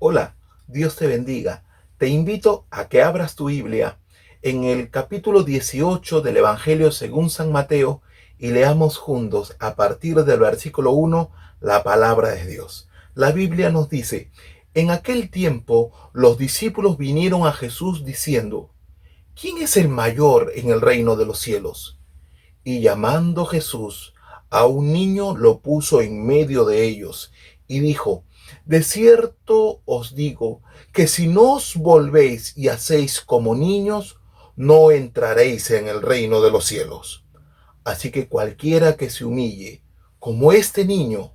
Hola, Dios te bendiga. Te invito a que abras tu Biblia en el capítulo 18 del Evangelio según San Mateo y leamos juntos a partir del versículo 1 la palabra de Dios. La Biblia nos dice: en aquel tiempo los discípulos vinieron a Jesús diciendo: ¿quién es el mayor en el reino de los cielos? Y llamando Jesús a un niño, lo puso en medio de ellos y dijo: de cierto os digo que si no os volvéis y hacéis como niños, no entraréis en el reino de los cielos. Así que cualquiera que se humille como este niño,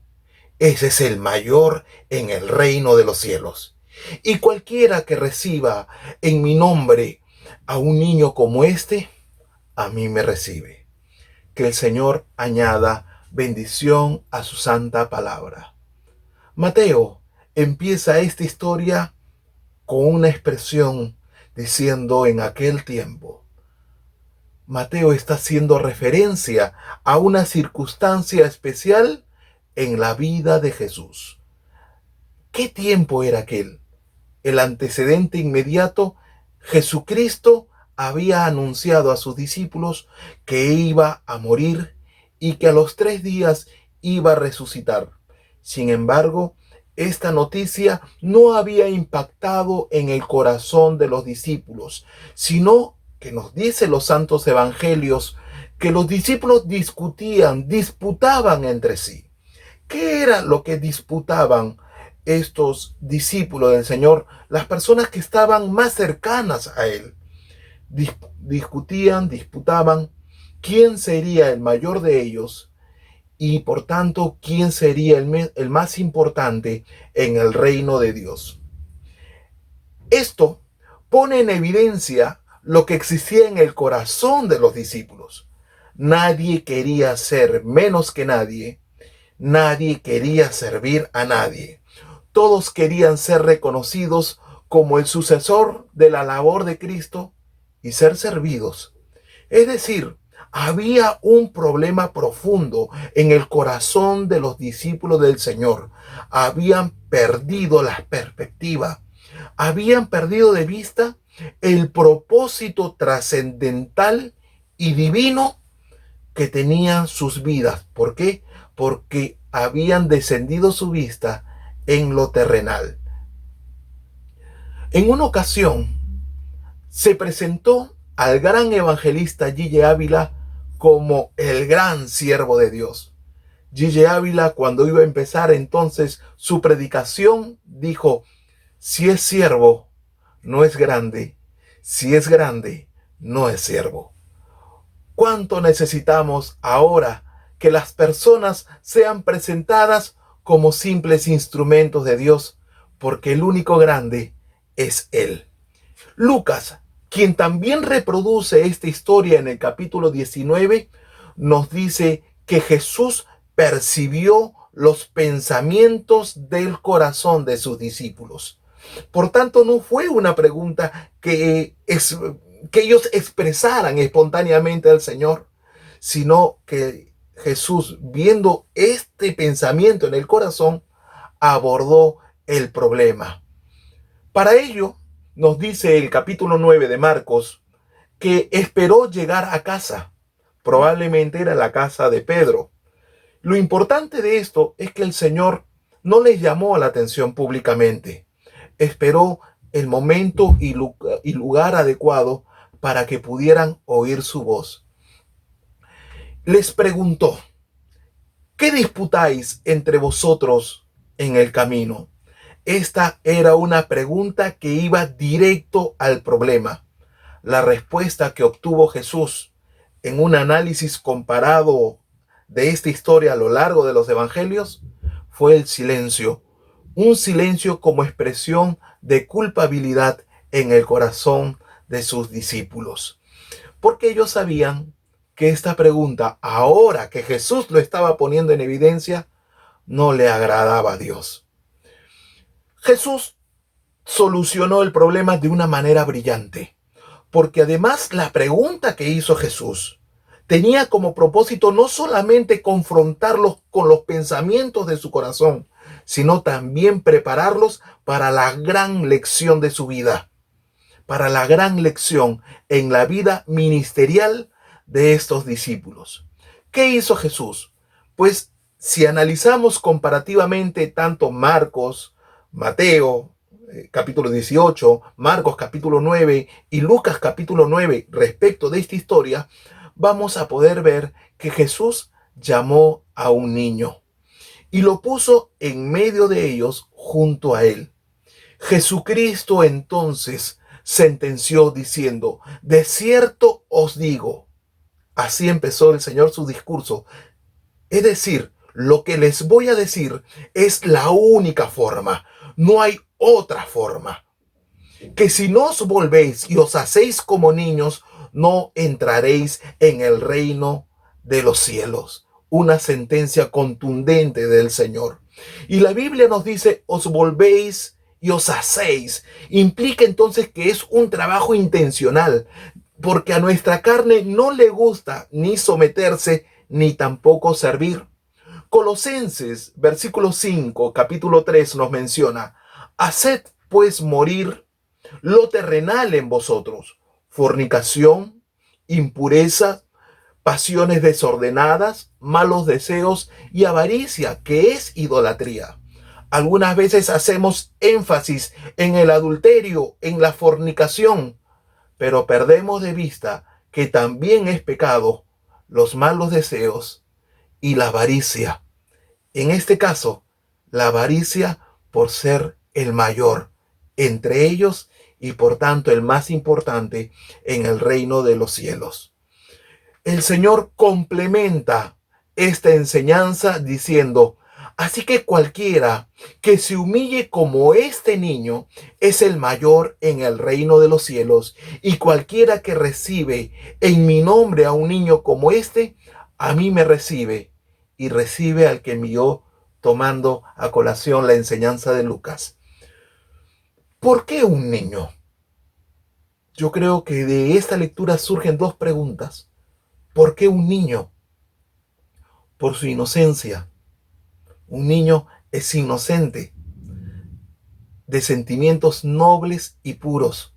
ese es el mayor en el reino de los cielos. Y cualquiera que reciba en mi nombre a un niño como este, a mí me recibe. Que el Señor añada bendición a su santa palabra. Mateo empieza esta historia con una expresión diciendo en aquel tiempo. Mateo está haciendo referencia a una circunstancia especial en la vida de Jesús. ¿Qué tiempo era aquel? El antecedente inmediato: Jesucristo había anunciado a sus discípulos que iba a morir y que a los 3 días iba a resucitar. Sin embargo, esta noticia no había impactado en el corazón de los discípulos, sino que nos dice los santos evangelios que los discípulos disputaban entre sí. ¿Qué era lo que disputaban estos discípulos del Señor? Las personas que estaban más cercanas a Él. Disputaban quién sería el mayor de ellos y por tanto quién sería el más importante en el reino de Dios. Esto pone en evidencia lo que existía en el corazón de los discípulos. Nadie quería ser menos que nadie. Nadie quería servir a nadie. Todos querían ser reconocidos como el sucesor de la labor de Cristo y ser servidos. Es decir, había un problema profundo en el corazón de los discípulos del Señor. Habían perdido la perspectiva. Habían perdido de vista el propósito trascendental y divino que tenían sus vidas. ¿Por qué? Porque habían descendido su vista en lo terrenal. En una ocasión se presentó al gran evangelista Gille Ávila como el gran siervo de Dios. Gille Ávila, cuando iba a empezar entonces su predicación, dijo: si es siervo, no es grande; si es grande, no es siervo. ¿Cuánto necesitamos ahora que las personas sean presentadas como simples instrumentos de Dios? Porque el único grande es Él. Lucas, quien también reproduce esta historia en el capítulo 19, nos dice que Jesús percibió los pensamientos del corazón de sus discípulos. Por tanto, no fue una pregunta que ellos expresaran espontáneamente al Señor, sino que Jesús, viendo este pensamiento en el corazón, abordó el problema. Para ello, nos dice el capítulo 9 de Marcos que esperó llegar a casa. Probablemente era la casa de Pedro. Lo importante de esto es que el Señor no les llamó la atención públicamente. Esperó el momento y lugar adecuado para que pudieran oír su voz. Les preguntó: ¿qué disputáis entre vosotros en el camino? Esta era una pregunta que iba directo al problema. La respuesta que obtuvo Jesús en un análisis comparado de esta historia a lo largo de los evangelios fue el silencio. Un silencio como expresión de culpabilidad en el corazón de sus discípulos. Porque ellos sabían que esta pregunta, ahora que Jesús lo estaba poniendo en evidencia, no le agradaba a Dios. Jesús solucionó el problema de una manera brillante, porque además la pregunta que hizo Jesús tenía como propósito no solamente confrontarlos con los pensamientos de su corazón, sino también prepararlos para la gran lección de su vida, para la gran lección en la vida ministerial de estos discípulos. ¿Qué hizo Jesús? Pues si analizamos comparativamente tanto Marcos, Mateo, capítulo 18, Marcos capítulo 9 y Lucas capítulo 9 respecto de esta historia, vamos a poder ver que Jesús llamó a un niño y lo puso en medio de ellos junto a él. Jesucristo entonces sentenció diciendo: de cierto os digo. Así empezó el Señor su discurso. Es decir, lo que les voy a decir es la única forma. No hay otra forma. Que si no os volvéis y os hacéis como niños, no entraréis en el reino de los cielos. Una sentencia contundente del Señor. Y la Biblia nos dice: os volvéis y os hacéis. Implica entonces que es un trabajo intencional, porque a nuestra carne no le gusta ni someterse ni tampoco servir. Colosenses, versículo 5, capítulo 3 nos menciona: haced pues morir lo terrenal en vosotros: fornicación, impureza, pasiones desordenadas, malos deseos y avaricia, que es idolatría. Algunas veces hacemos énfasis en el adulterio, en la fornicación, pero perdemos de vista que también es pecado los malos deseos y la avaricia. En este caso, la avaricia por ser el mayor entre ellos y por tanto el más importante en el reino de los cielos. El Señor complementa esta enseñanza diciendo: así que cualquiera que se humille como este niño es el mayor en el reino de los cielos, y cualquiera que recibe en mi nombre a un niño como este, a mí me recibe, y recibe al que envió, tomando a colación la enseñanza de Lucas. ¿Por qué un niño? Yo creo que de esta lectura surgen dos preguntas. ¿Por qué un niño? Por su inocencia. Un niño es inocente, de sentimientos nobles y puros.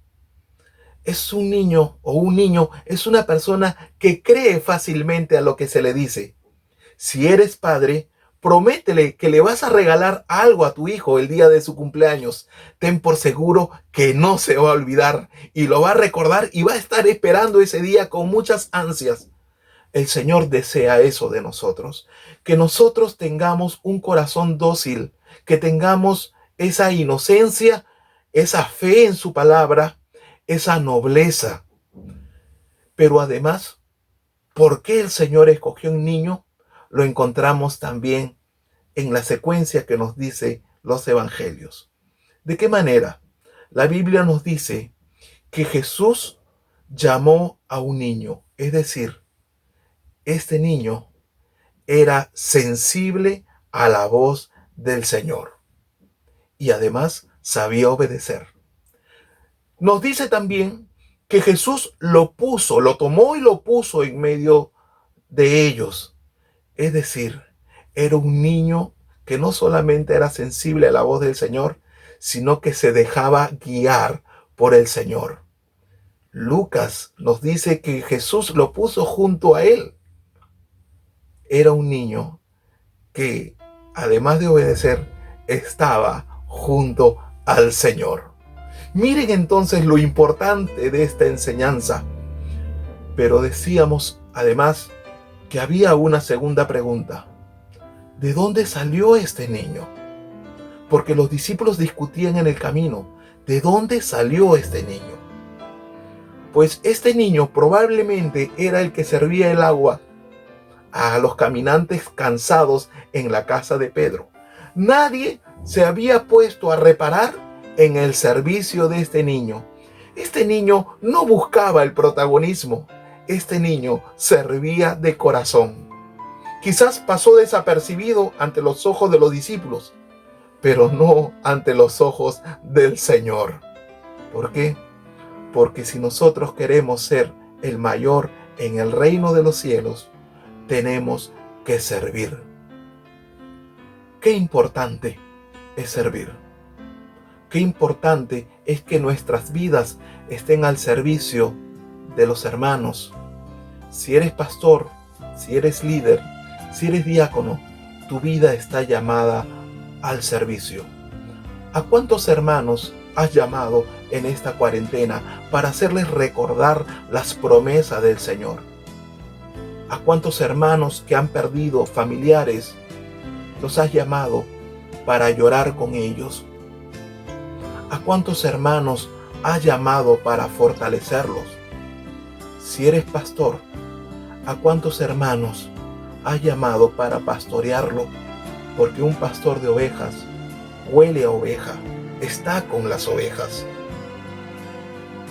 Es un niño, o un niño es una persona que cree fácilmente a lo que se le dice. Si eres padre, prométele que le vas a regalar algo a tu hijo el día de su cumpleaños. Ten por seguro que no se va a olvidar y lo va a recordar y va a estar esperando ese día con muchas ansias. El Señor desea eso de nosotros, que nosotros tengamos un corazón dócil, que tengamos esa inocencia, esa fe en su palabra, esa nobleza. Pero además, ¿por qué el Señor escogió un niño? Lo encontramos también en la secuencia que nos dice los evangelios. ¿De qué manera? La Biblia nos dice que Jesús llamó a un niño, es decir, este niño era sensible a la voz del Señor y además sabía obedecer. Nos dice también que Jesús lo tomó y lo puso en medio de ellos. Es decir, era un niño que no solamente era sensible a la voz del Señor, sino que se dejaba guiar por el Señor. Lucas nos dice que Jesús lo puso junto a él. Era un niño que, además de obedecer, estaba junto al Señor. Miren entonces lo importante de esta enseñanza. Pero decíamos, además, que había una segunda pregunta. ¿De dónde salió este niño? Porque los discípulos discutían en el camino. ¿De dónde salió este niño? Pues este niño probablemente era el que servía el agua a los caminantes cansados en la casa de Pedro. Nadie se había puesto a reparar en el servicio de este niño. Este niño no buscaba el protagonismo. Este niño servía de corazón. Quizás pasó desapercibido ante los ojos de los discípulos, pero no ante los ojos del Señor. ¿Por qué? Porque si nosotros queremos ser el mayor en el reino de los cielos, tenemos que servir. Qué importante es servir. Qué importante es que nuestras vidas estén al servicio de los hermanos. Si eres pastor, si eres líder, si eres diácono, tu vida está llamada al servicio. ¿A cuántos hermanos has llamado en esta cuarentena para hacerles recordar las promesas del Señor? ¿A cuántos hermanos que han perdido familiares los has llamado para llorar con ellos? ¿A cuántos hermanos has llamado para fortalecerlos? Si eres pastor, ¿a cuántos hermanos has llamado para pastorearlo? Porque un pastor de ovejas huele a oveja, está con las ovejas.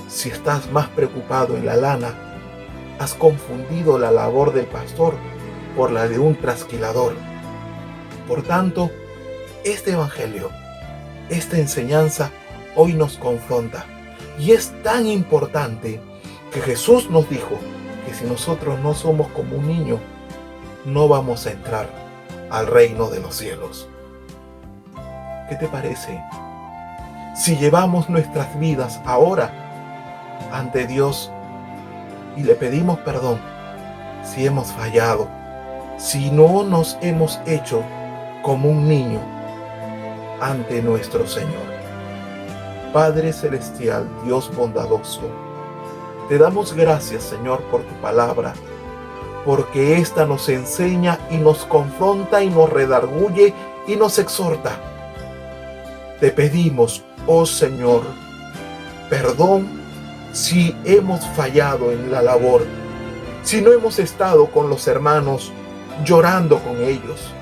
Si estás más preocupado en la lana, has confundido la labor del pastor por la de un trasquilador. Por tanto, este evangelio, esta enseñanza hoy nos confronta. Y es tan importante que Jesús nos dijo que si nosotros no somos como un niño, no vamos a entrar al reino de los cielos. ¿Qué te parece? Si llevamos nuestras vidas ahora ante Dios y le pedimos perdón si hemos fallado, si no nos hemos hecho como un niño ante nuestro Señor. Padre Celestial, Dios bondadoso, te damos gracias, Señor, por tu palabra, porque esta nos enseña y nos confronta y nos redarguye y nos exhorta. Te pedimos, oh Señor, perdón si hemos fallado en la labor, si no hemos estado con los hermanos llorando con ellos,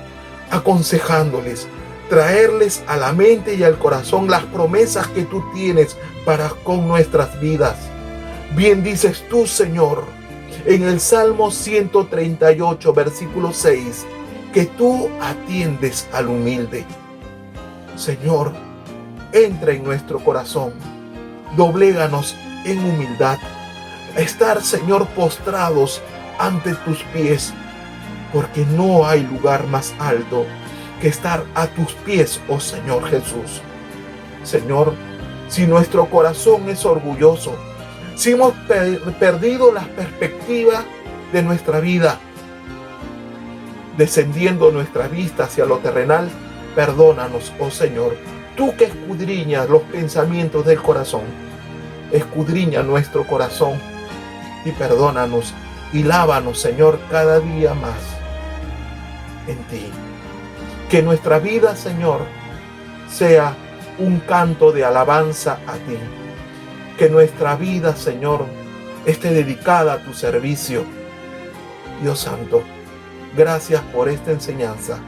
aconsejándoles, traerles a la mente y al corazón las promesas que tú tienes para con nuestras vidas. Bien dices tú, Señor, en el Salmo 138, versículo 6, que tú atiendes al humilde. Señor, entra en nuestro corazón, dobléganos en humildad, a estar, Señor, postrados ante tus pies, porque no hay lugar más alto que estar a tus pies, oh Señor Jesús. Señor, si nuestro corazón es orgulloso, si hemos perdido la perspectiva de nuestra vida, descendiendo nuestra vista hacia lo terrenal, perdónanos, oh Señor, tú que escudriñas los pensamientos del corazón, escudriña nuestro corazón y perdónanos y lávanos, Señor, cada día más en ti. Que nuestra vida, Señor, sea un canto de alabanza a ti. Que nuestra vida, Señor, esté dedicada a tu servicio. Dios Santo, gracias por esta enseñanza.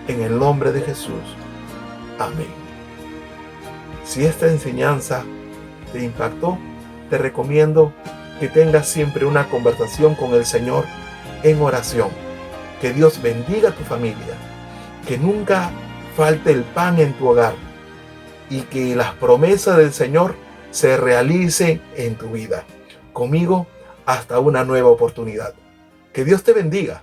En el nombre de Jesús. Amén. Si esta enseñanza te impactó, te recomiendo que tengas siempre una conversación con el Señor en oración. Que Dios bendiga a tu familia. Que nunca falte el pan en tu hogar. Y que las promesas del Señor se realicen en tu vida. Conmigo hasta una nueva oportunidad. Que Dios te bendiga.